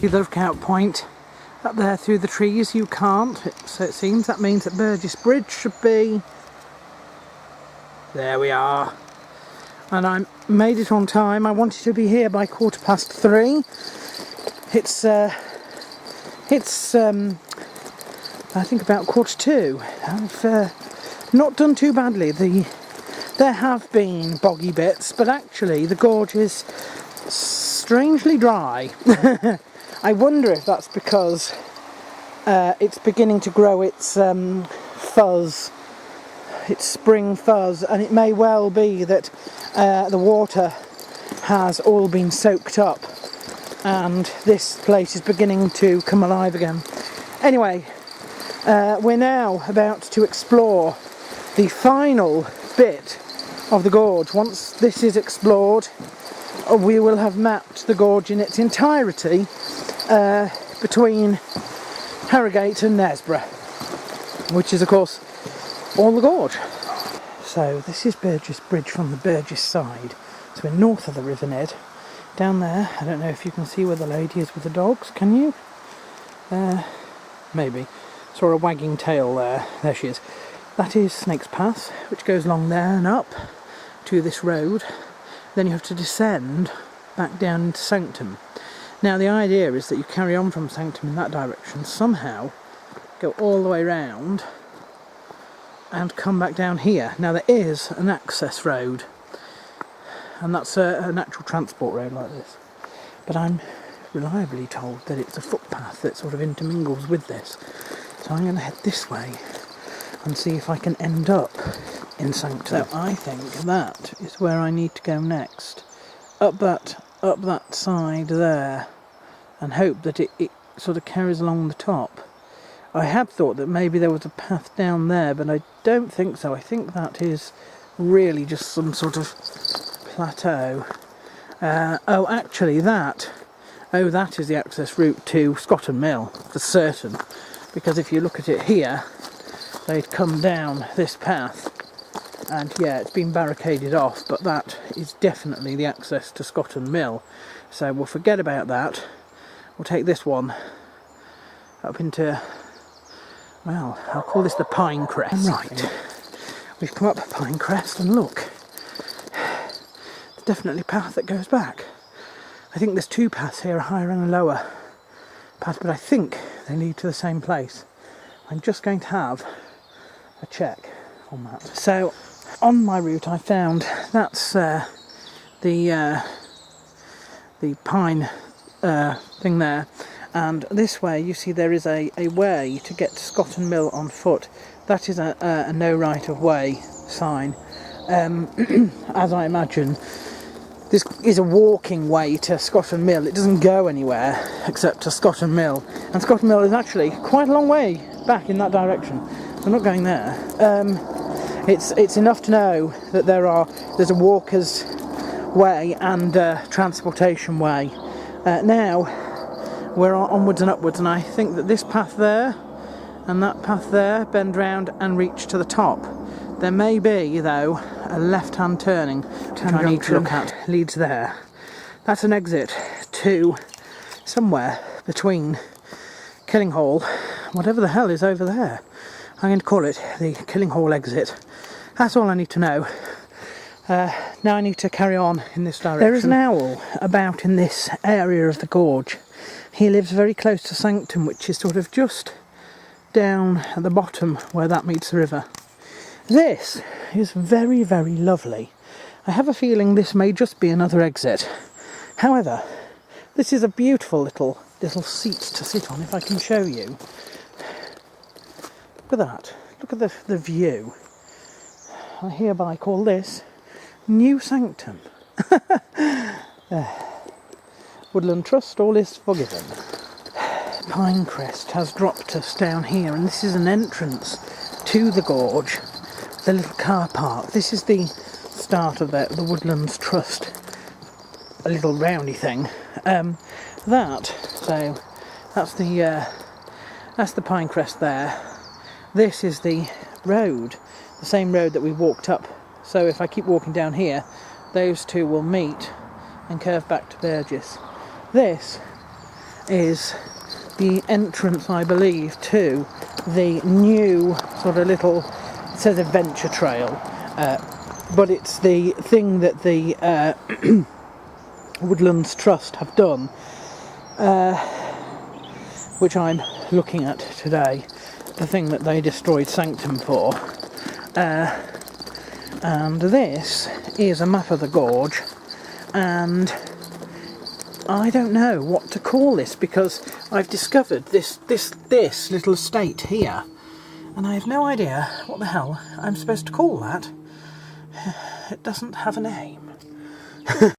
The lookout point up there through the trees, you can't, so it seems. That means that Burgess Bridge should be... There we are. And I made it on time. I wanted to be here by 3:15. It's I think about 1:45. I've not done too badly. There have been boggy bits, but actually the gorge is strangely dry. I wonder if that's because it's beginning to grow its fuzz, its spring fuzz, and it may well be that the water has all been soaked up and this place is beginning to come alive again. Anyway, we're now about to explore the final bit of the gorge. Once this is explored, we will have mapped the gorge in its entirety between Harrogate and Knaresborough, which is of course all the gorge. So this is Burgess Bridge from the Burgess side. So we're north of the River Ned. Down there, I don't know if you can see where the lady is with the dogs, can you? Maybe. Saw a wagging tail there. There she is. That is Snake's Pass, which goes along there and up to this road. Then you have to descend back down into Sanctum. Now the idea is that you carry on from Sanctum in that direction, somehow go all the way round and come back down here. Now there is an access road, and that's a natural transport road like this, but I'm reliably told that it's a footpath that sort of intermingles with this. So I'm going to head this way and see if I can end up in Sanctum. So I think that is where I need to go next, up that side there, and hope that it sort of carries along the top. I had thought that maybe there was a path down there, but I don't think so. I think that is really just some sort of plateau. Oh, actually that is the access route to Scotton Mill, for certain, because if you look at it here, they'd come down this path, and yeah, it's been barricaded off, but that is definitely the access to Scotton Mill. So we'll forget about that. We'll take this one up into, well, I'll call this the Pine Crest. Right, we've come up Pine Crest, and look, there's definitely a path that goes back. I think there's two paths here, a higher and a lower path, but I think they lead to the same place. I'm just going to have a check on that. So on my route I found that's the pine thing there, and this way you see there is a way to get to Scotton Mill on foot. That is a no right of way sign. As I imagine, this is a walking way to Scotton Mill. It doesn't go anywhere except to Scotton Mill, and Scotton Mill is actually quite a long way back in that direction. I'm not going there. It's enough to know that there's a walker's way and a transportation way. Now we're onwards and upwards, and I think that this path there and that path there bend round and reach to the top. There may be, though, a left-hand turning, which I need to look at, leads there. That's an exit to somewhere between Killinghall, whatever the hell is over there. I'm going to call it the Killinghall exit. That's all I need to know. Now I need to carry on in this direction. There is an owl about in this area of the gorge. He lives very close to Sanctum, which is sort of just down at the bottom where that meets the river. This is very, very lovely. I have a feeling this may just be another exit. However, this is a beautiful little seat to sit on, if I can show you. Look at that. Look at the view. I hereby call this New Sanctum. Woodland Trust, all is forgiven. Pine Crest has dropped us down here, and this is an entrance to the gorge. The little car park. This is the start of the Woodlands Trust, a little roundy thing. That's the Pine Crest there. This is the road, the same road that we walked up. So if I keep walking down here, those two will meet and curve back to Burgess. This is the entrance, I believe, to the new sort of little, it says adventure trail, but it's the thing that the Woodlands Trust have done, which I'm looking at today, the thing that they destroyed Sanctum for. And this is a map of the gorge, and I don't know what to call this, because I've discovered this little estate here, and I have no idea what the hell I'm supposed to call that. It doesn't have a name.